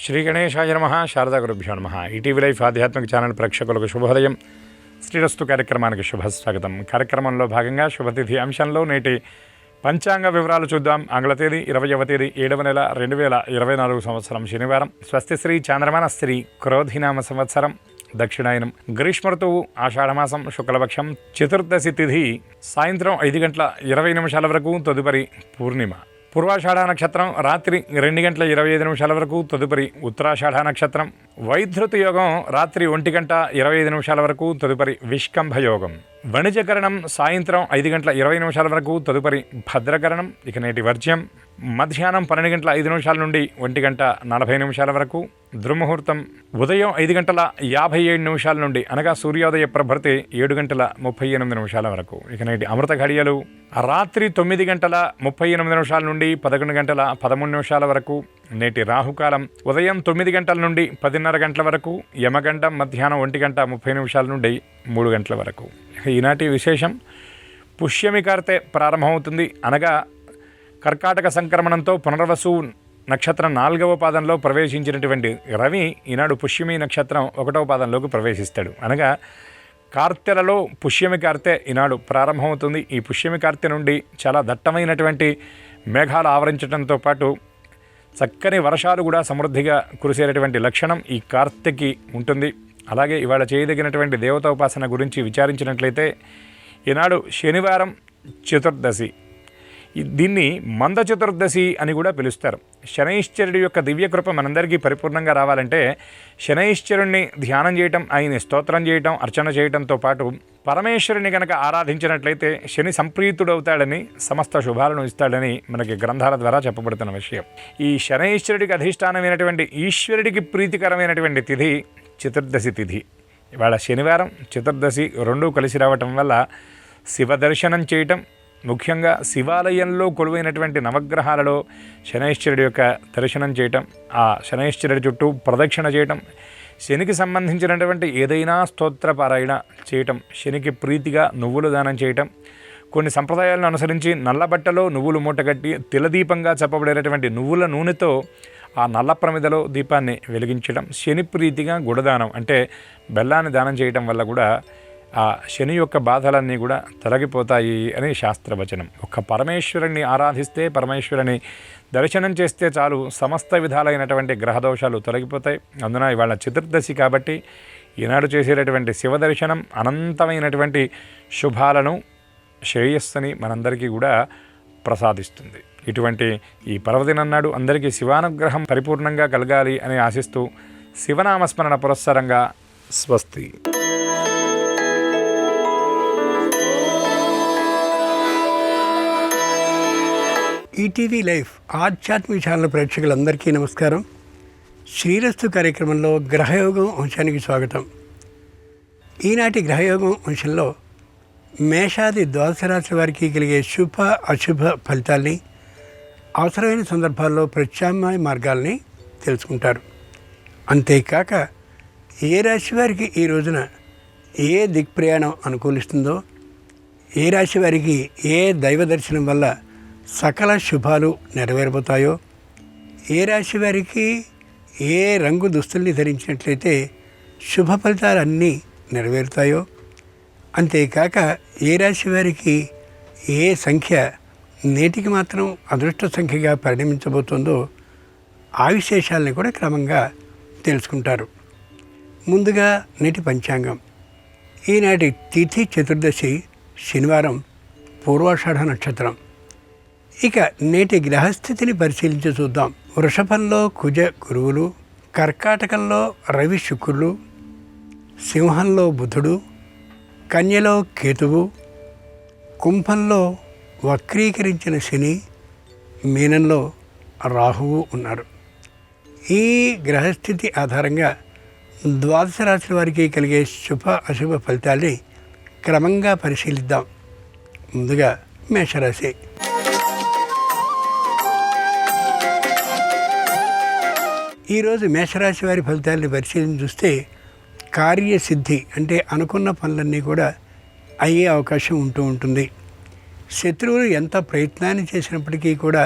శ్రీ గణేశాయ నమః. శారదా గురుభ్యో నమః. ఈటీవీ లైఫ్ ఆధ్యాత్మిక ఛానల్ ప్రేక్షకులకు శుభోదయం. శ్రీరస్తు కార్యక్రమానికి శుభస్వాగతం. కార్యక్రమంలో భాగంగా శుభతిథి అంశంలో నేటి పంచాంగ వివరాలు చూద్దాం. ఆంగ్ల తేదీ 20వ తేదీ 7వ నెల 2024 సంవత్సరం శనివారం. స్వస్తి శ్రీ చాంద్రమాన శ్రీ క్రోధినామ సంవత్సరం, దక్షిణాయనం, గ్రీష్మ ఋతువు, ఆషాఢమాసం, శుక్లపక్షం, చతుర్దశి తిథి సాయంత్రం 5:20 వరకు, తదుపరి పూర్ణిమ. పూర్వాషాఢ నక్షత్రం రాత్రి 2:25 వరకు, తదుపరి ఉత్తరాషాఢ నక్షత్రం. వైధృతి యోగం రాత్రి 1:25 వరకు, తదుపరి విష్కంభ యోగం. వణిజకరణం సాయంత్రం 5:20 వరకు, తదుపరి భద్రకరణం. ఇక నేటి వర్జ్యం మధ్యాహ్నం 12:05 నుండి 1:40 వరకు. దుర్ముహూర్తం ఉదయం 5:57 నుండి, అనగా సూర్యోదయ ప్రభృతి 7:38 వరకు. ఇక నేటి అమృత ఘడియలు రాత్రి 9:38 నుండి 11:13 వరకు. నేటి రాహుకాలం ఉదయం 9 గంటల నుండి 10:30 గంటల వరకు. యమగండం మధ్యాహ్నం 1:30 నుండి 3 గంటల వరకు. ఈనాటి విశేషం పుష్యమి కార్తె ప్రారంభమవుతుంది, అనగా కర్కాటక సంక్రమణంతో పునర్వసు నక్షత్రం 4వ పాదంలో ప్రవేశించినటువంటి రవి ఈనాడు పుష్యమి నక్షత్రం 1వ పాదంలోకి ప్రవేశిస్తాడు. అనగా కార్తెలలో పుష్యమి కార్తె ఈనాడు ప్రారంభమవుతుంది. ఈ పుష్యమి కార్తె నుండి చాలా దట్టమైనటువంటి మేఘాలు ఆవరించడంతో పాటు చక్కని వర్షాలు కూడా సమృద్ధిగా కురిసేటటువంటి లక్షణం ఈ కార్తెకి ఉంటుంది. అలాగే ఇవాళ చేయదగినటువంటి దేవతోపాసన గురించి విచారించినట్లయితే ఈనాడు శనివారం చతుర్దశి, దీన్ని మంద చతుర్దశి అని కూడా పిలుస్తారు. శనైశ్చరుడి యొక్క దివ్యకృప మనందరికీ పరిపూర్ణంగా రావాలంటే శనైశ్చరుణ్ణి ధ్యానం చేయటం, ఆయన్ని స్తోత్రం చేయటం, అర్చన చేయటంతో పాటు పరమేశ్వరుని కనుక ఆరాధించినట్లయితే శని సంప్రీతుడవుతాడని, సమస్త శుభాలను ఇస్తాడని మనకి గ్రంథాల ద్వారా చెప్పబడుతున్న విషయం. ఈ శనైశ్వరుడికి అధిష్టానమైనటువంటి ఈశ్వరుడికి ప్రీతికరమైనటువంటి తిథి చతుర్దశి తిథి. ఇవాళ శనివారం చతుర్దశి రెండూ కలిసి రావటం వల్ల శివ దర్శనం చేయటం, ముఖ్యంగా శివాలయంలో కొలువైనటువంటి నవగ్రహాలలో శనైశ్వరుడి యొక్క దర్శనం చేయటం, ఆ శనైశ్వరుడి చుట్టూ ప్రదక్షిణ చేయటం, శనికి సంబంధించినటువంటి ఏదైనా స్తోత్రపారాయణ చేయటం, శనికి ప్రీతిగా నువ్వులు దానం చేయటం, కొన్ని సంప్రదాయాలను అనుసరించి నల్లబట్టలో నువ్వులు మూటగట్టి తిలదీపంగా చెప్పబడేటటువంటి నువ్వుల నూనెతో ఆ నల్ల ప్రమిదలో దీపాన్ని వెలిగించడం, శని ప్రీతిగా గుడదానం అంటే బెల్లాన్ని దానం చేయటం వల్ల కూడా ఆ శని యొక్క బాధలన్నీ కూడా తొలగిపోతాయి అని శాస్త్రవచనం. ఒక్క పరమేశ్వరుని ఆరాధిస్తే, పరమేశ్వరుని దర్శనం చేస్తే చాలు, సమస్త విధాలైనటువంటి గ్రహదోషాలు తొలగిపోతాయి. అందున ఇవాళ చతుర్దశి కాబట్టి ఈనాడు చేసేటటువంటి శివ దర్శనం అనంతమైనటువంటి శుభాలను, శ్రేయస్సుని మనందరికీ కూడా ప్రసాదిస్తుంది. ఇటువంటి ఈ పర్వదినం నాడు అందరికీ శివానుగ్రహం పరిపూర్ణంగా కలగాలి అని ఆశిస్తూ శివనామస్మరణ పురస్సరంగా స్వస్తి. ఈటీవీ లైఫ్ ఆధ్యాత్మిక ఛానల్ ప్రేక్షకులందరికీ నమస్కారం. శ్రీరస్తు కార్యక్రమంలో గ్రహయోగం అంశానికి స్వాగతం. ఈనాటి గ్రహయోగం అంశంలో మేషాది ద్వాదశ రాశి వారికి కలిగే శుభ అశుభ ఫలితాల్ని, అవసరమైన సందర్భాల్లో ప్రత్యామ్నాయ మార్గాల్ని తెలుసుకుంటారు. అంతేకాక ఏ రాశి వారికి ఈ రోజున ఏ దిక్ప్రయాణం అనుకూలిస్తుందో, ఏ రాశి వారికి ఏ దైవ దర్శనం వల్ల సకల శుభాలు నెరవేరబోతాయో, ఏ రాశి వారికి ఏ రంగు దుస్తుల్ని ధరించినట్లయితే శుభ ఫలితాలన్నీ నెరవేరుతాయో, అంతేకాక ఏ రాశి వారికి ఏ సంఖ్య నేటికి మాత్రం అదృష్ట సంఖ్యగా పరిణమించబోతుందో ఆ విశేషాలని కూడా క్రమంగా తెలుసుకుంటారు. ముందుగా నేటి పంచాంగం. ఈనాటి తిథి చతుర్దశి శనివారం, పూర్వాషాఢ నక్షత్రం. ఇక నేటి గ్రహస్థితిని పరిశీలించి చూద్దాం. వృషభంలో కుజ గురువులు, కర్కాటకంలో రవి శుక్రులు, సింహంలో బుధుడు, కన్యలో కేతువు, కుంభంలో వక్రీకరించిన శని, మీనంలో రాహువు ఉన్నారు. ఈ గ్రహస్థితి ఆధారంగా ద్వాదశ రాశుల వారికి కలిగే శుభ అశుభ ఫలితాల్ని క్రమంగా పరిశీలిద్దాం. ముందుగా మేషరాశి. ఈరోజు మేషరాశి వారి ఫలితాలను పరిశీలించి చూస్తే కార్యసిద్ధి అంటే అనుకున్న పనులన్నీ కూడా అయ్యే అవకాశం ఉంటుంది. శత్రువులు ఎంత ప్రయత్నాన్ని చేసినప్పటికీ కూడా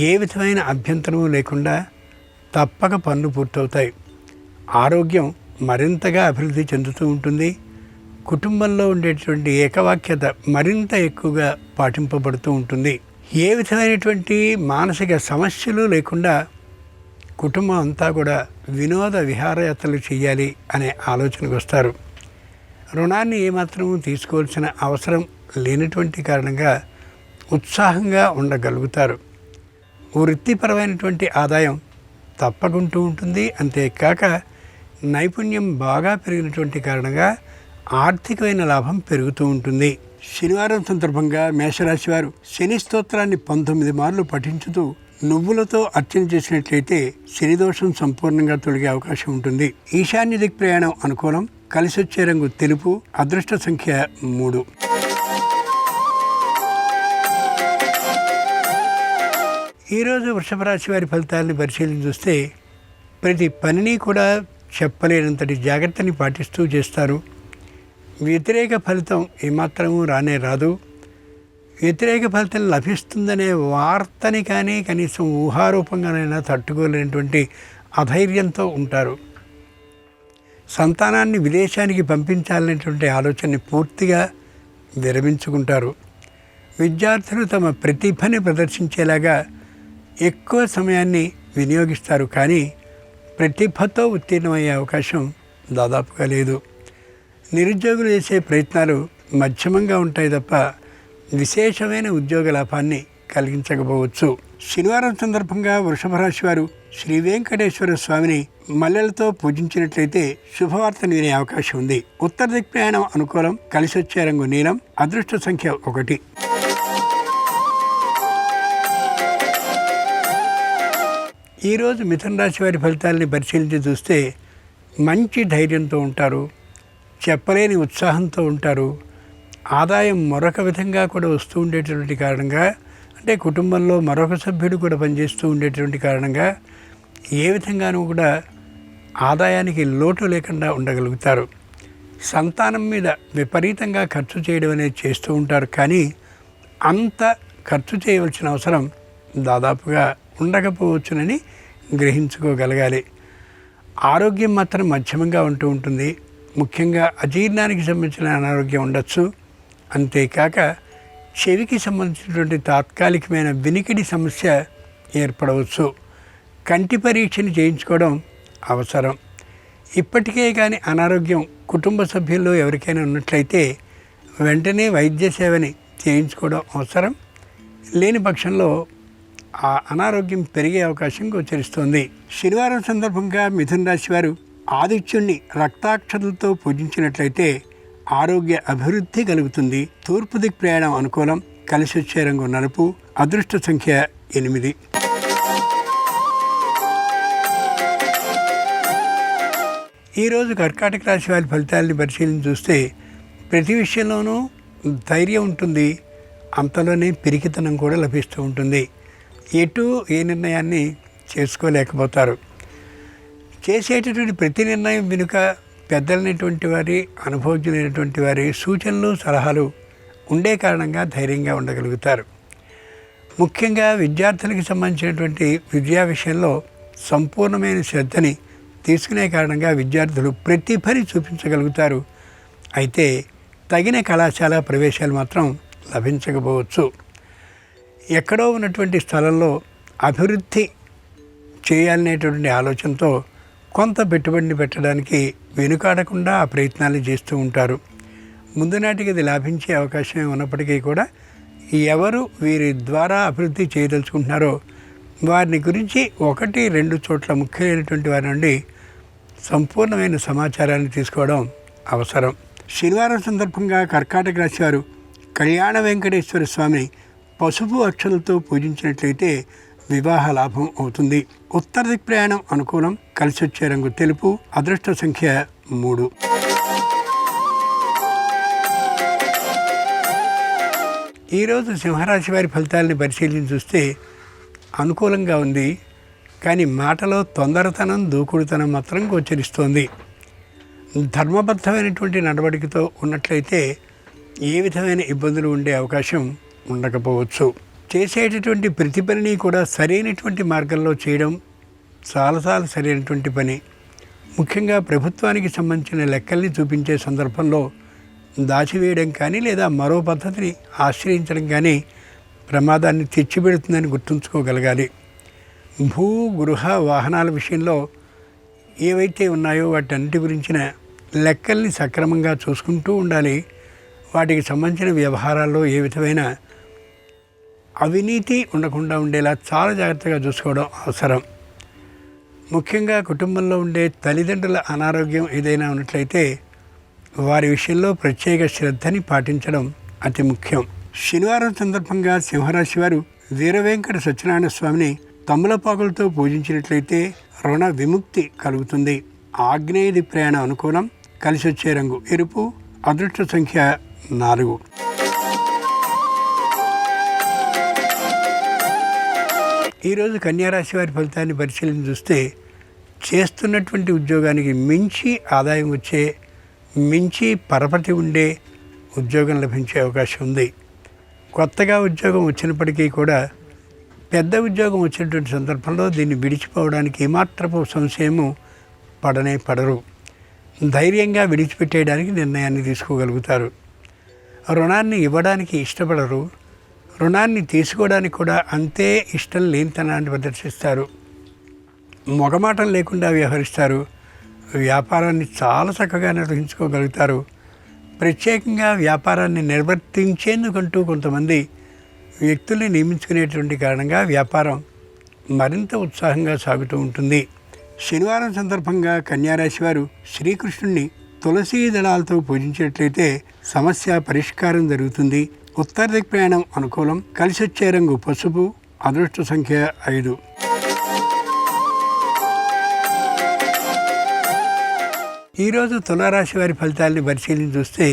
ఏ విధమైన అభ్యంతరము లేకుండా తప్పక పనులు పూర్తవుతాయి. ఆరోగ్యం మరింతగా అభివృద్ధి చెందుతూ ఉంటుంది. కుటుంబంలో ఉండేటువంటి ఏకవాక్యత మరింత ఎక్కువగా పాటింపబడుతూ ఉంటుంది. ఏ విధమైనటువంటి మానసిక సమస్యలు లేకుండా కుటుంబం అంతా కూడా వినోద విహారయాత్రలు చేయాలి అనే ఆలోచనకు వస్తారు. రుణాన్ని ఏమాత్రము తీసుకోవాల్సిన అవసరం లేనటువంటి కారణంగా ఉత్సాహంగా ఉండగలుగుతారు. వృత్తిపరమైనటువంటి ఆదాయం తప్పకుంటూ ఉంటుంది. అంతేకాక నైపుణ్యం బాగా పెరిగినటువంటి కారణంగా ఆర్థికమైన లాభం పెరుగుతూ ఉంటుంది. శనివారం సందర్భంగా మేషరాశి వారు శని స్తోత్రాన్ని 19 మార్లు పఠించుతూ నువ్వులతో అర్చన చేసినట్లయితే శని దోషం సంపూర్ణంగా తొలగే అవకాశం ఉంటుంది. ఈశాన్య దిక్ ప్రయాణం అనుకూలం. కలిసొచ్చే రంగు తెలుపు. అదృష్ట సంఖ్య 3. ఈరోజు వృషభ రాశి వారి ఫలితాలను పరిశీలన చూస్తే ప్రతి పనిని కూడా చెప్పలేనంతటి జాగ్రత్తని పాటిస్తూ చేస్తారు. వ్యతిరేక ఫలితం ఏమాత్రము రానే రాదు. వ్యతిరేక ఫలితం లభిస్తుందనే వార్తని కానీ కనీసం ఊహారూపంగానైనా తట్టుకోలేనటువంటి అధైర్యంతో ఉంటారు. సంతానాన్ని విదేశానికి పంపించాలనేటువంటి ఆలోచనని పూర్తిగా విరమించుకుంటారు. విద్యార్థులు తమ ప్రతిభని ప్రదర్శించేలాగా ఎక్కువ సమయాన్ని వినియోగిస్తారు. కానీ ప్రతిభతో ఉత్తీర్ణమయ్యే అవకాశం దాదాపుగా లేదు. నిరుద్యోగులు చేసే ప్రయత్నాలు మధ్యమంగా ఉంటాయి తప్ప విశేషమైన ఉద్యోగ లాభాన్ని కలిగించకపోవచ్చు. శనివారం సందర్భంగా వృషభ రాశి వారు శ్రీ వెంకటేశ్వర స్వామిని మల్లెలతో పూజించినట్లయితే శుభవార్తను వినే అవకాశం ఉంది. ఉత్తర దిక్ ప్రయాణం అనుకూలం. కలిసొచ్చే రంగు నీలం. అదృష్ట సంఖ్య 1. ఈరోజు మిథున రాశి వారి ఫలితాలని పరిశీలించి చూస్తే మంచి ధైర్యంతో ఉంటారు. చెప్పలేని ఉత్సాహంతో ఉంటారు. ఆదాయం మరొక విధంగా కూడా వస్తూ ఉండేటువంటి కారణంగా, అంటే కుటుంబంలో మరొక సభ్యుడు కూడా పనిచేస్తూ ఉండేటువంటి కారణంగా ఏ విధంగానూ కూడా ఆదాయానికి లోటు లేకుండా ఉండగలుగుతారు. సంతానం మీద విపరీతంగా ఖర్చు చేయడం అనేది చేస్తూ ఉంటారు. కానీ అంత ఖర్చు చేయవలసిన అవసరం దాదాపుగా ఉండకపోవచ్చునని గ్రహించుకోగలగాలి. ఆరోగ్యం మాత్రం మధ్యమంగా ఉంటూ ఉంటుంది. ముఖ్యంగా అజీర్ణానికి సంబంధించిన అనారోగ్యం ఉండొచ్చు. అంతేకాక చెవికి సంబంధించినటువంటి తాత్కాలికమైన వినికిడి సమస్య ఏర్పడవచ్చు. కంటి పరీక్షను చేయించుకోవడం అవసరం. ఇప్పటికే కానీ అనారోగ్యం కుటుంబ సభ్యుల్లో ఎవరికైనా ఉన్నట్లయితే వెంటనే వైద్య సేవని చేయించుకోవడం అవసరం. లేని పక్షంలో ఆ అనారోగ్యం పెరిగే అవకాశం గోచరిస్తోంది. శనివారం సందర్భంగా మిథున రాశి వారు ఆదిత్యుణ్ణి రక్తాక్షతలతో పూజించినట్లయితే ఆరోగ్య అభివృద్ధి కలుగుతుంది. తూర్పు దిక్ ప్రయాణం అనుకూలం. కలిసొచ్చే రంగు నలుపు. అదృష్ట సంఖ్య 8. ఈరోజు కర్కాటక రాశి వారి ఫలితాలని పరిశీలన చూస్తే ప్రతి విషయంలోనూ ధైర్యం ఉంటుంది. అంతలోనే పిరికితనం కూడా లభిస్తూ ఉంటుంది. ఎటు ఏ నిర్ణయాన్ని చేసుకోలేకపోతారు. చేసేటటువంటి ప్రతి నిర్ణయం వెనుక పెద్దలైనటువంటి వారి, అనుభవజ్ఞులైనటువంటి వారి సూచనలు, సలహాలు ఉండే కారణంగా ధైర్యంగా ఉండగలుగుతారు. ముఖ్యంగా విద్యార్థులకు సంబంధించినటువంటి విద్యా విషయంలో సంపూర్ణమైన శ్రద్ధని తీసుకునే కారణంగా విద్యార్థులు ప్రతిభని చూపించగలుగుతారు. అయితే తగిన కళాశాల ప్రవేశాలు మాత్రం లభించకపోవచ్చు. ఎక్కడో ఉన్నటువంటి స్థలంలో అభివృద్ధి చేయాలనేటువంటి ఆలోచనతో కొంత పెట్టుబడిని పెట్టడానికి వెనుకాడకుండా ఆ ప్రయత్నాలు చేస్తూ ఉంటారు. ముందు నాటికి అది లాభించే అవకాశం ఉన్నప్పటికీ కూడా ఎవరు వీరి ద్వారా అభివృద్ధి చేయదలుచుకుంటున్నారో వారిని గురించి 1-2 చోట్ల ముఖ్యమైనటువంటి వారి నుండి సంపూర్ణమైన సమాచారాన్ని తీసుకోవడం అవసరం. శనివారం సందర్భంగా కర్కాటక రాశి వారు కళ్యాణ వెంకటేశ్వర స్వామిని పసుపు అక్షలతో పూజించినట్లయితే వివాహ లాభం అవుతుంది. ఉత్తర దిక్ ప్రయాణం అనుకూలం. కలిసొచ్చే రంగు తెలుపు. అదృష్ట సంఖ్య 3. ఈరోజు సింహరాశి వారి ఫలితాలని పరిశీలించి చూస్తే అనుకూలంగా ఉంది. కానీ మాటలో తొందరతనం, దూకుడుతనం మాత్రం గోచరిస్తోంది. ధర్మబద్ధమైనటువంటి నడవడికతో ఉన్నట్లయితే ఏ విధమైన ఇబ్బందులు ఉండే అవకాశం ఉండకపోవచ్చు. చేసేటటువంటి ప్రతి పనిని కూడా సరైనటువంటి మార్గంలో చేయడం చాలాసార్లు సరైనటువంటి పని. ముఖ్యంగా ప్రభుత్వానికి సంబంధించిన లెక్కల్ని చూపించే సందర్భంలో దాచివేయడం కానీ లేదా మరో పద్ధతిని ఆశ్రయించడం కానీ ప్రమాదాన్ని తెచ్చిపెడుతుందని గుర్తుంచుకోగలగాలి. భూ గృహ వాహనాల విషయంలో ఏవైతే ఉన్నాయో వాటన్నిటి గురించిన లెక్కల్ని సక్రమంగా చూసుకుంటూ ఉండాలి. వాటికి సంబంధించిన వ్యవహారాల్లో ఏ విధమైన అవినీతి ఉండకుండా ఉండేలా చాలా జాగ్రత్తగా చూసుకోవడం అవసరం. ముఖ్యంగా కుటుంబంలో ఉండే తల్లిదండ్రుల అనారోగ్యం ఏదైనా ఉన్నట్లయితే వారి విషయంలో ప్రత్యేక శ్రద్ధని పాటించడం అతి ముఖ్యం. శనివారం సందర్భంగా సింహరాశి వారు వీరవేంకట సత్యనారాయణ స్వామిని తమలపాకులతో పూజించినట్లయితే రుణ విముక్తి కలుగుతుంది. ఆగ్నేయది ప్రయాణం అనుకూలం. కలిసి వచ్చే రంగు ఎరుపు. అదృష్ట సంఖ్య 4. ఈరోజు కన్యారాశి వారి ఫలితాన్ని పరిశీలన చూస్తే చేస్తున్నటువంటి ఉద్యోగానికి మించి ఆదాయం వచ్చే, మించి పరపతి ఉండే ఉద్యోగం లభించే అవకాశం ఉంది. కొత్తగా ఉద్యోగం వచ్చినప్పటికీ కూడా పెద్ద ఉద్యోగం వచ్చినటువంటి సందర్భంలో దీన్ని విడిచిపోవడానికి ఏమాత్రపు సంశయము పడరు. ధైర్యంగా విడిచిపెట్టేయడానికి నిర్ణయాన్ని తీసుకోగలుగుతారు. రుణాన్ని ఇవ్వడానికి ఇష్టపడరు. రుణాన్ని తీసుకోవడానికి కూడా అంతే ఇష్టం లేనితనాన్ని ప్రదర్శిస్తారు. మొగమాటం లేకుండా వ్యవహరిస్తారు. వ్యాపారాన్ని చాలా చక్కగా నిర్వహించుకోగలుగుతారు. ప్రత్యేకంగా వ్యాపారాన్ని నిర్వర్తించేందుకంటూ కొంతమంది వ్యక్తుల్ని నియమించుకునేటువంటి కారణంగా వ్యాపారం మరింత ఉత్సాహంగా సాగుతూ ఉంటుంది. శనివారం సందర్భంగా కన్యారాశి వారు శ్రీకృష్ణుణ్ణి తులసీ దళాలతో పూజించినట్లయితే సమస్య పరిష్కారం జరుగుతుంది. ఉత్తర దిక్ ప్రయాణం అనుకూలం. కలిసి వచ్చే రంగు పసుపు. అదృష్ట సంఖ్య 5. ఈరోజు తులారాశి వారి ఫలితాలని పరిశీలించి చూస్తే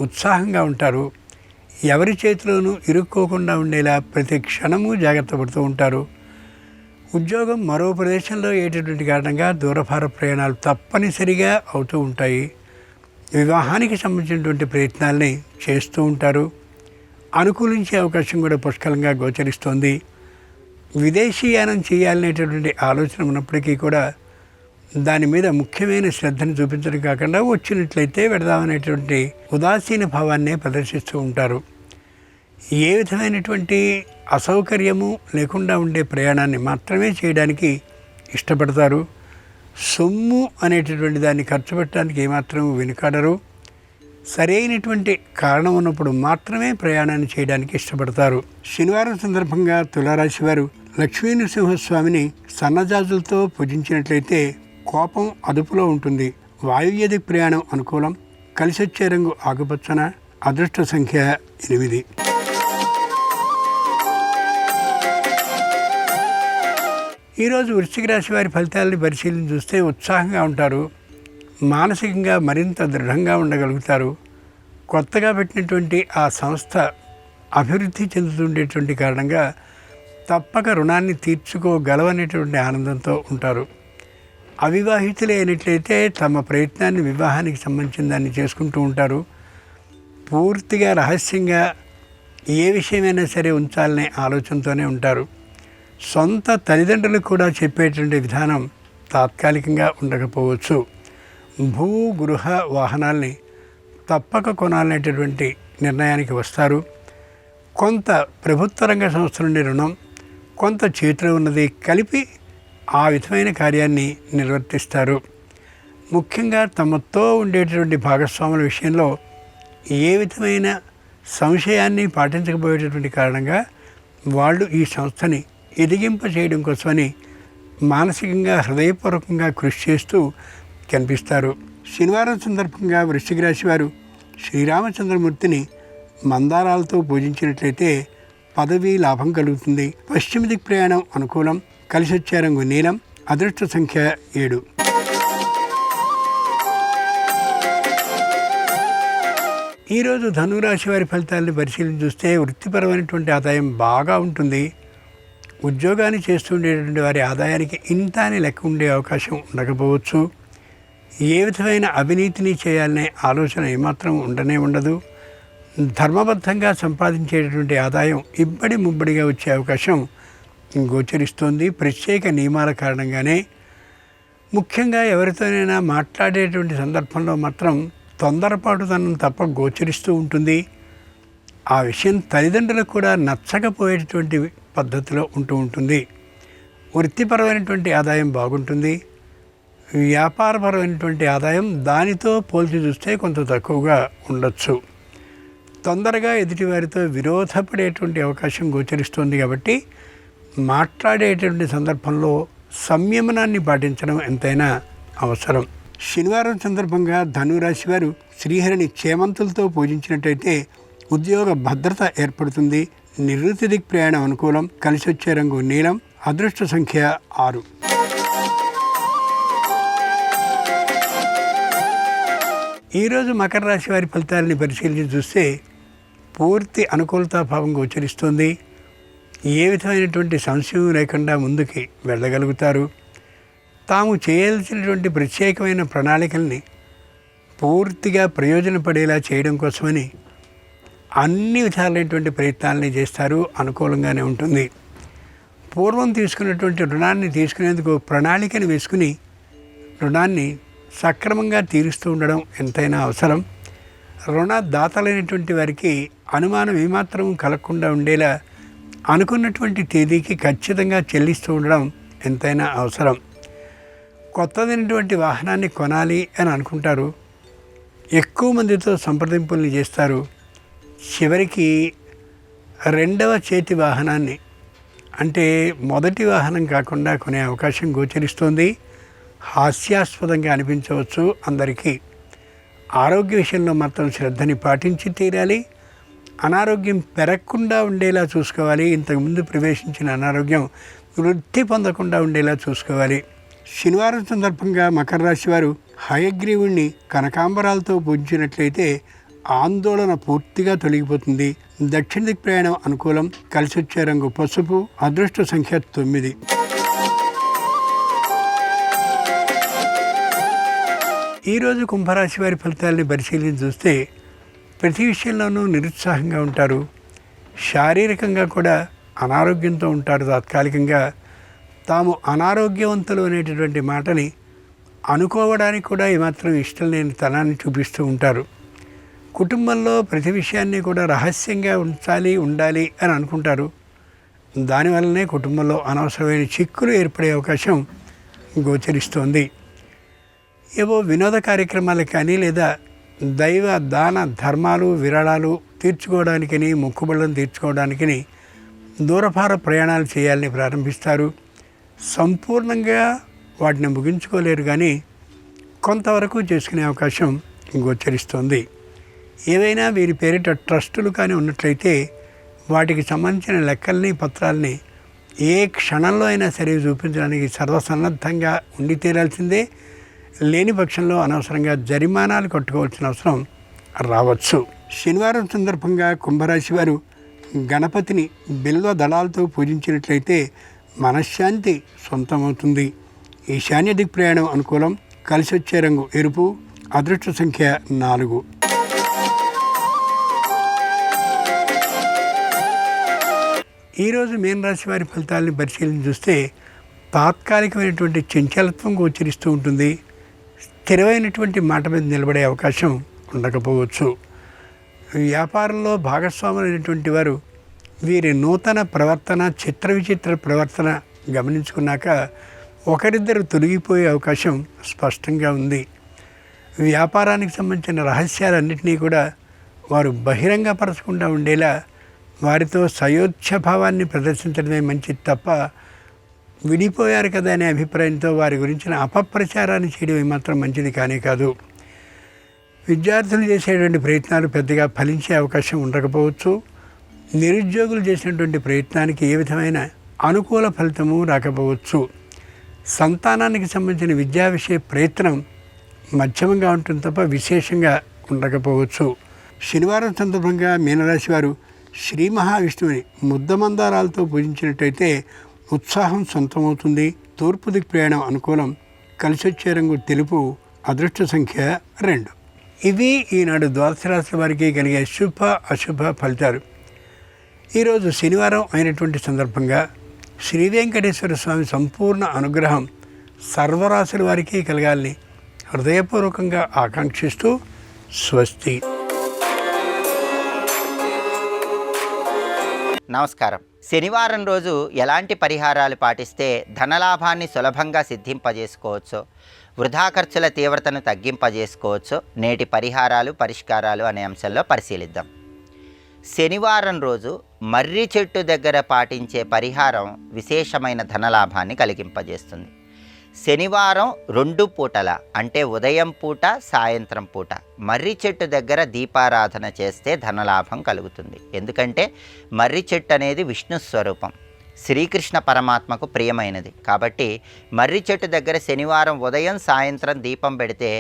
ఉత్సాహంగా ఉంటారు. ఎవరి చేతిలోనూ ఇరుక్కోకుండా ఉండేలా ప్రతి క్షణము జాగ్రత్త పడుతూ ఉంటారు. ఉద్యోగం మరో ప్రదేశంలో అయ్యేటటువంటి కారణంగా దూరభార ప్రయాణాలు తప్పనిసరిగా అవుతూ ఉంటాయి. వివాహానికి సంబంధించినటువంటి ప్రయత్నాల్ని చేస్తూ ఉంటారు. అనుకూలించే అవకాశం కూడా పుష్కలంగా గోచరిస్తోంది. విదేశీయానం చేయాలనేటటువంటి ఆలోచన ఉన్నప్పటికీ కూడా దాని మీద ముఖ్యమైన శ్రద్ధను చూపించడం కాకుండా వచ్చినట్లయితే వెడదామనేటువంటి ఉదాసీన భావాన్నే ప్రదర్శిస్తూ ఉంటారు. ఏ విధమైనటువంటి అసౌకర్యము లేకుండా ఉండే ప్రయాణాన్ని మాత్రమే చేయడానికి ఇష్టపడతారు. సొమ్ము అనేటటువంటి దాన్ని ఖర్చు పెట్టడానికి ఏమాత్రం వెనుకాడరు. సరైనటువంటి కారణం ఉన్నప్పుడు మాత్రమే ప్రయాణాన్ని చేయడానికి ఇష్టపడతారు. శనివారం సందర్భంగా తులారాశి వారు లక్ష్మీ నరసింహస్వామిని సన్నజాజులతో పూజించినట్లయితే కోపం అదుపులో ఉంటుంది. వాయువ్య దిక్ ప్రయాణం అనుకూలం. కలిసి వచ్చే రంగు ఆకుపచ్చన. అదృష్ట సంఖ్య 8. ఈరోజు వృశ్చిక రాశి వారి ఫలితాలని పరిశీలించి చూస్తే ఉత్సాహంగా ఉంటారు. మానసికంగా మరింత దృఢంగా ఉండగలుగుతారు. కొత్తగా పెట్టినటువంటి ఆ సంస్థ అభివృద్ధి చెందుతుండేటువంటి కారణంగా తప్పక రుణాన్ని తీర్చుకోగలవనేటువంటి ఆనందంతో ఉంటారు. అవివాహితులే అయినట్లయితే తమ ప్రయత్నాన్ని వివాహానికి సంబంధించిన దాన్ని చేసుకుంటూ ఉంటారు. పూర్తిగా రహస్యంగా ఏ విషయమైనా సరే ఉంచాలనే ఆలోచనతోనే ఉంటారు. సొంత తల్లిదండ్రులకు కూడా చెప్పేటువంటి విధానం తాత్కాలికంగా ఉండకపోవచ్చు. భూ గృహ వాహనాల్ని తప్పక కొనాలనేటటువంటి నిర్ణయానికి వస్తారు. కొంత ప్రభుత్వ రంగ సంస్థ నుండి రుణం, కొంత చేతిలో ఉన్నది కలిపి ఆ విధమైన కార్యాన్ని నిర్వర్తిస్తారు. ముఖ్యంగా తమతో ఉండేటటువంటి భాగస్వాముల విషయంలో ఏ విధమైన సంశయాన్ని పాటించకపోయేటటువంటి కారణంగా వాళ్ళు ఈ సంస్థని ఎదిగింప చేయడం కోసమని మానసికంగా హృదయపూర్వకంగా కృషి చేస్తూ కనిపిస్తారు. శనివారం సందర్భంగా వృశ్చిక రాశి వారు శ్రీరామచంద్రమూర్తిని మందారాలతో పూజించినట్లయితే పదవీ లాభం కలుగుతుంది. పశ్చిమ దిక్ ప్రయాణం అనుకూలం. కలిసి వచ్చే రంగు నీలం. అదృష్ట సంఖ్య 7. ఈరోజు ధనురాశి వారి ఫలితాలను పరిశీలించి చూస్తే వృత్తిపరమైనటువంటి ఆదాయం బాగా ఉంటుంది. ఉద్యోగాన్ని చేస్తుండేటువంటి వారి ఆదాయానికి ఇంత అని లెక్క ఉండే అవకాశం ఉండకపోవచ్చు. ఏ విధమైన అవినీతిని చేయాలనే ఆలోచన ఏమాత్రం ఉండదు. ధర్మబద్ధంగా సంపాదించేటటువంటి ఆదాయం ఇబ్బడి ముబ్బడిగా వచ్చే అవకాశం గోచరిస్తోంది. ప్రత్యేక నియమాల కారణంగానే ముఖ్యంగా ఎవరితోనైనా మాట్లాడేటువంటి సందర్భంలో మాత్రం తొందరపాటుతనం తప్ప గోచరిస్తూ ఉంటుంది. ఆ విషయం తల్లిదండ్రులకు కూడా నచ్చకపోయేటటువంటి పద్ధతిలో ఉంటూ ఉంటుంది. వృత్తిపరమైనటువంటి ఆదాయం బాగుంటుంది. వ్యాపారపరమైనటువంటి ఆదాయం దానితో పోల్చి చూస్తే కొంత తక్కువగా ఉండొచ్చు. తొందరగా ఎదుటివారితో విరోధపడేటువంటి అవకాశం గోచరిస్తుంది. కాబట్టి మాట్లాడేటువంటి సందర్భంలో సంయమనాన్ని పాటించడం ఎంతైనా అవసరం. శనివారం సందర్భంగా ధనురాశి వారు శ్రీహరిని చేమంతులతో పూజించినట్టయితే ఉద్యోగ భద్రత ఏర్పడుతుంది. నివృత్తి దిక్ ప్రయాణం అనుకూలం. కలిసి వచ్చే రంగు నీలం. అదృష్ట సంఖ్య 6. ఈరోజు మకర రాశి వారి ఫలితాలని పరిశీలించి చూస్తే పూర్తి అనుకూలతాభావం గోచరిస్తుంది. ఏ విధమైనటువంటి సంశయం లేకుండా ముందుకి వెళ్ళగలుగుతారు. తాము చేయాల్సినటువంటి ప్రత్యేకమైన ప్రణాళికల్ని పూర్తిగా ప్రయోజనపడేలా చేయడం కోసమని అన్ని విధాలైనటువంటి ప్రయత్నాలని చేస్తారు. అనుకూలంగానే ఉంటుంది. పూర్వం తీసుకున్నటువంటి రుణాన్ని తీసుకునేందుకు ప్రణాళికను వేసుకుని రుణాన్ని సక్రమంగా తీరుస్తూ ఉండడం ఎంతైనా అవసరం. రుణదాతలైనటువంటి వారికి అనుమానం ఏమాత్రం కలగకుండా ఉండేలా అనుకున్నటువంటి తేదీకి ఖచ్చితంగా చెల్లిస్తూ ఉండడం ఎంతైనా అవసరం. కొత్తదైనటువంటి వాహనాన్ని కొనాలి అని అనుకుంటారు. ఎక్కువ మందితో సంప్రదింపుల్ని చేస్తారు. చివరికి రెండవ చేతి వాహనాన్ని అంటే మొదటి వాహనం కాకుండా కొనే అవకాశం గోచరిస్తుంది. హాస్యాస్పదంగా అనిపించవచ్చు అందరికీ. ఆరోగ్య విషయంలో మాత్రం శ్రద్ధని పాటించి తీరాలి. అనారోగ్యం పెరగకుండా ఉండేలా చూసుకోవాలి. ఇంతకుముందు ప్రవేశించిన అనారోగ్యం వృద్ధి పొందకుండా ఉండేలా చూసుకోవాలి. శనివారం సందర్భంగా మకర రాశి వారు హయగ్రీవుణ్ణి కనకాంబరాలతో పూజించినట్లయితే ఆందోళన పూర్తిగా తొలగిపోతుంది. దక్షిణ దిక్ ప్రయాణం అనుకూలం. కలిసి వచ్చే రంగు పసుపు. అదృష్ట సంఖ్య 9. ఈరోజు కుంభరాశి వారి ఫలితాలని పరిశీలించి చూస్తే ప్రతి విషయంలోనూ నిరుత్సాహంగా ఉంటారు. శారీరకంగా కూడా అనారోగ్యంతో ఉంటారు. తాత్కాలికంగా తాము అనారోగ్యవంతులు అనేటటువంటి మాటని అనుకోవడానికి కూడా ఏమాత్రం ఇష్టం లేని తనాన్ని చూపిస్తూ ఉంటారు. కుటుంబంలో ప్రతి విషయాన్ని కూడా రహస్యంగా ఉండాలి అని అనుకుంటారు. దానివల్లనే కుటుంబంలో అనవసరమైన చిక్కులు ఏర్పడే అవకాశం గోచరిస్తోంది. ఏవో వినోద కార్యక్రమాలు కానీ లేదా దైవ దాన ధర్మాలు విరాళాలు తీర్చుకోవడానికని మొక్కుబళ్ళను తీర్చుకోవడానికని దూరభార ప్రయాణాలు చేయాలని ప్రారంభిస్తారు. సంపూర్ణంగా వాటిని ముగించుకోలేరు కానీ కొంతవరకు చేసుకునే అవకాశం గోచరిస్తోంది. ఏవైనా వీరి పేరిట ట్రస్టులు కానీ ఉన్నట్లయితే వాటికి సంబంధించిన లెక్కల్ని పత్రాలని ఏ క్షణంలో అయినా సరే చూపించడానికి సర్వసన్నద్ధంగా ఉండి తీరాల్సిందే. లేని పక్షంలో అనవసరంగా జరిమానాలు కట్టుకోవాల్సిన అవసరం రావచ్చు. శనివారం సందర్భంగా కుంభరాశి వారు గణపతిని బిల్వ దళాలతో పూజించినట్లయితే మనశ్శాంతి సొంతమవుతుంది. ఈశాన్య దిక్ ప్రయాణం అనుకూలం. కలిసి వచ్చే రంగు ఎరుపు. అదృష్ట సంఖ్య 4. ఈరోజు మీనరాశి వారి ఫలితాలను పరిశీలన చూస్తే తాత్కాలికమైనటువంటి చంచలత్వం గోచరిస్తూ ఉంటుంది. స్థిరమైనటువంటి మాట మీద నిలబడే అవకాశం ఉండకపోవచ్చు. వ్యాపారంలో భాగస్వాములైనటువంటి వారు వీరి నూతన ప్రవర్తన చిత్ర విచిత్ర ప్రవర్తన గమనించుకున్నాక ఒకరిద్దరు తొలగిపోయే అవకాశం స్పష్టంగా ఉంది. వ్యాపారానికి సంబంధించిన రహస్యాలన్నింటినీ కూడా వారు బహిరంగపరచకుండా ఉండేలా వారితో సయోధ్యభావాన్ని ప్రదర్శించడమే మంచిది తప్ప విడిపోయారు కదా అనే అభిప్రాయంతో వారి గురించిన అపప్రచారాన్ని చేయడం ఏమాత్రం మంచిది కానే కాదు. విద్యార్థులు చేసేటువంటి ప్రయత్నాలు పెద్దగా ఫలించే అవకాశం ఉండకపోవచ్చు. నిరుద్యోగులు చేసినటువంటి ప్రయత్నానికి ఏ విధమైన అనుకూల ఫలితము రాకపోవచ్చు. సంతానానికి సంబంధించిన విద్యా విషయ ప్రయత్నం మధ్యమంగా ఉంటుంది తప్ప విశేషంగా ఉండకపోవచ్చు. శనివారం సందర్భంగా మీనరాశి వారు శ్రీ మహావిష్ణువుని ముద్దమందారాలతో పూజించినట్టయితే ఉత్సాహం సొంతమవుతుంది. తూర్పు దిక్ ప్రయాణం అనుకూలం. కలిసి వచ్చే రంగు తెలుపు. అదృష్ట సంఖ్య 2. ఇవి ఈనాడు ద్వాదశ రాశుల వారికి కలిగే శుభ అశుభ ఫలితాలు. ఈరోజు శనివారం అయినటువంటి సందర్భంగా శ్రీ వెంకటేశ్వర స్వామి సంపూర్ణ అనుగ్రహం సర్వరాశుల వారికి కలగాలని హృదయపూర్వకంగా ఆకాంక్షిస్తూ స్వస్తి. నమస్కారం. శనివారం రోజు ఎలాంటి పరిహారాలు పాటిస్తే ధనలాభాన్ని సులభంగా సిద్ధింపజేసుకోవచ్చో, వృధా ఖర్చుల తీవ్రతను తగ్గింపజేసుకోవచ్చో నేటి పరిహారాలు పరిష్కారాలు అనే అంశంలో పరిశీలిద్దాం. శనివారం రోజు మర్రి చెట్టు దగ్గర పాటించే పరిహారం విశేషమైన ధనలాభాన్ని కలిగింపజేస్తుంది. శనివారం 2 పూటల అంటే ఉదయం పూట సాయంత్రం పూట మర్రి చెట్టు దగ్గర దీపారాధన చేస్తే ధనలాభం కలుగుతుంది. ఎందుకంటే మర్రి చెట్టు అనేది విష్ణు స్వరూపం, శ్రీకృష్ణ పరమాత్మకు ప్రియమైనది. కాబట్టి మర్రి చెట్టు దగ్గర శనివారం ఉదయం సాయంత్రం దీపం పెడితే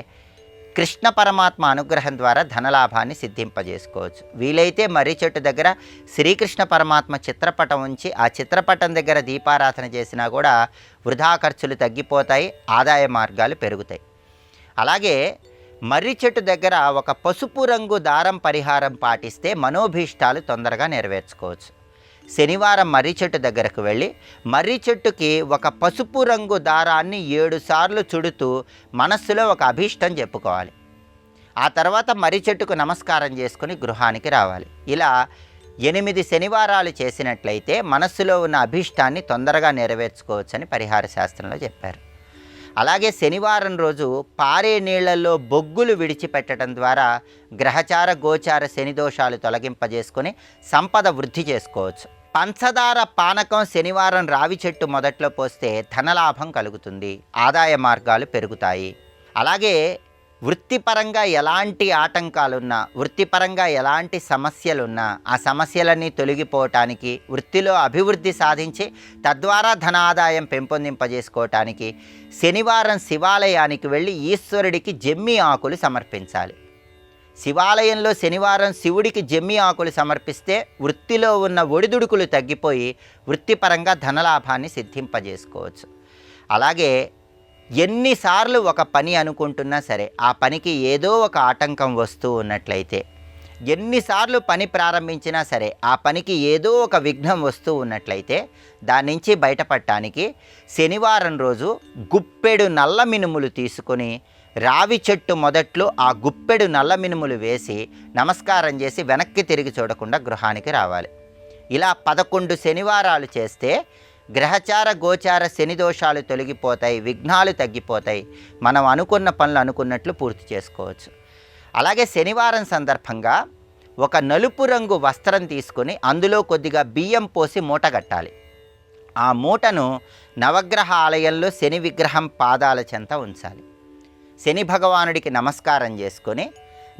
కృష్ణ పరమాత్మ అనుగ్రహం ద్వారా ధనలాభాన్ని సిద్ధింపజేసుకోవచ్చు. వీలైతే మర్రి చెట్టు దగ్గర శ్రీకృష్ణ పరమాత్మ చిత్రపటం ఉంచి ఆ చిత్రపటం దగ్గర దీపారాధన చేసినా కూడా వృధా ఖర్చులు తగ్గిపోతాయి, ఆదాయ మార్గాలు పెరుగుతాయి. అలాగే మర్రి చెట్టు దగ్గర ఒక పసుపు రంగు దారం పరిహారం పాటిస్తే మనోభీష్టాలు తొందరగా నెరవేర్చుకోవచ్చు. శనివారం మర్రి చెట్టు దగ్గరకు వెళ్ళి మర్రి చెట్టుకి ఒక పసుపు రంగు దారాన్ని 7 సార్లు చుడుతూ మనస్సులో ఒక అభీష్టం చెప్పుకోవాలి. ఆ తర్వాత మర్రి చెట్టుకు నమస్కారం చేసుకుని గృహానికి రావాలి. ఇలా 8 శనివారాలు చేసినట్లయితే మనస్సులో ఉన్న అభీష్టాన్ని తొందరగా నెరవేర్చుకోవచ్చని పరిహార శాస్త్రంలో చెప్పారు. అలాగే శనివారం రోజు పారే నీళ్లలో బొగ్గులు విడిచిపెట్టడం ద్వారా గ్రహచార గోచార శని దోషాలు తొలగింపజేసుకొని సంపద వృద్ధి చేసుకోవచ్చు. పంచదార పానకం శనివారం రావి చెట్టు మొదట్లో పోస్తే ధనలాభం కలుగుతుంది, ఆదాయ మార్గాలు పెరుగుతాయి. అలాగే వృత్తిపరంగా ఎలాంటి ఆటంకాలున్నా, వృత్తిపరంగా ఎలాంటి సమస్యలున్నా ఆ సమస్యలన్నీ తొలగిపోవటానికి, వృత్తిలో అభివృద్ధి సాధించి తద్వారా ధనాదాయం పెంపొందింపజేసుకోవటానికి శనివారం శివాలయానికి వెళ్ళి ఈశ్వరుడికి జమ్మి ఆకులు సమర్పించాలి. శివాలయంలో శనివారం శివుడికి జమ్మి ఆకులు సమర్పిస్తే వృత్తిలో ఉన్న ఒడిదుడుకులు తగ్గిపోయి వృత్తిపరంగా ధనలాభాన్ని సిద్ధింపజేసుకోవచ్చు. అలాగే ఎన్నిసార్లు ఒక పని అనుకుంటున్నా సరే ఆ పనికి ఏదో ఒక ఆటంకం వస్తూ ఉన్నట్లయితే, ఎన్నిసార్లు పని ప్రారంభించినా సరే ఆ పనికి ఏదో ఒక విఘ్నం వస్తూ ఉన్నట్లయితే దాని నుంచి బయటపడటానికి శనివారం రోజు గుప్పెడు నల్ల మినుములు తీసుకొని రావి చెట్టు మొదట్లో ఆ గుప్పెడు నల్ల మినుములు వేసి నమస్కారం చేసి వెనక్కి తిరిగి చూడకుండా గృహానికి రావాలి. ఇలా 11 శనివారాలు చేస్తే గ్రహచార గోచార శని దోషాలు తొలగిపోతాయి, విఘ్నాలు తగ్గిపోతాయి, మనం అనుకున్న పనులు అనుకున్నట్లు పూర్తి చేసుకోవచ్చు. అలాగే శనివారం సందర్భంగా ఒక నలుపు రంగు వస్త్రం తీసుకొని అందులో కొద్దిగా బియ్యం పోసి మూట కట్టాలి. ఆ మూటను నవగ్రహ ఆలయంలో శని విగ్రహం పాదాల చెంత ఉంచాలి. శని భగవానుడికి నమస్కారం చేసుకొని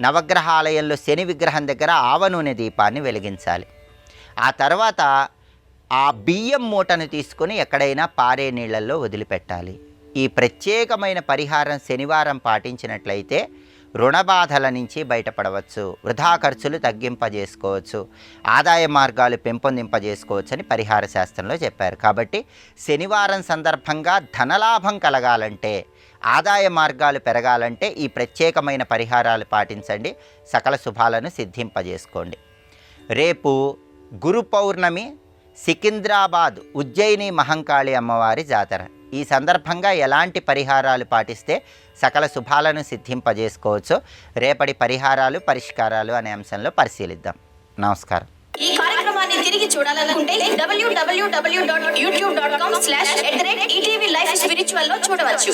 నవగ్రహ ఆలయంలో శని విగ్రహం దగ్గర ఆవ నూనె దీపాన్ని వెలిగించాలి. ఆ తర్వాత ఆ బియ్యం మూటను తీసుకొని ఎక్కడైనా పారే నీళ్లలో వదిలిపెట్టాలి. ఈ ప్రత్యేకమైన పరిహారం శనివారం పాటించినట్లయితే రుణబాధల నుంచి బయటపడవచ్చు, వృధా ఖర్చులు తగ్గింపజేసుకోవచ్చు, ఆదాయ మార్గాలు పెంపొందింపజేసుకోవచ్చు అని పరిహార శాస్త్రంలో చెప్పారు. కాబట్టి శనివారం సందర్భంగా ధనలాభం కలగాలంటే, ఆదాయ మార్గాలు పెరగాలంటే ఈ ప్రత్యేకమైన పరిహారాలు పాటించండి, సకల శుభాలను సిద్ధింపజేసుకోండి. రేపు గురు పౌర్ణమి, సికింద్రాబాద్ ఉజ్జయిని మహంకాళి అమ్మవారి జాతర. ఈ సందర్భంగా ఎలాంటి పరిహారాలు పాటిస్తే సకల శుభాలను సిద్ధింపజేసుకోవచ్చు, రేపటి పరిహారాలు పరిష్కారాలు అనే అంశంలో పరిశీలిద్దాం. నమస్కారం. ఈ కార్యక్రమాన్ని తిరిగి చూడాలనుకుంటే www.youtube.com/ETV Life Spiritual లో చూడవచ్చు.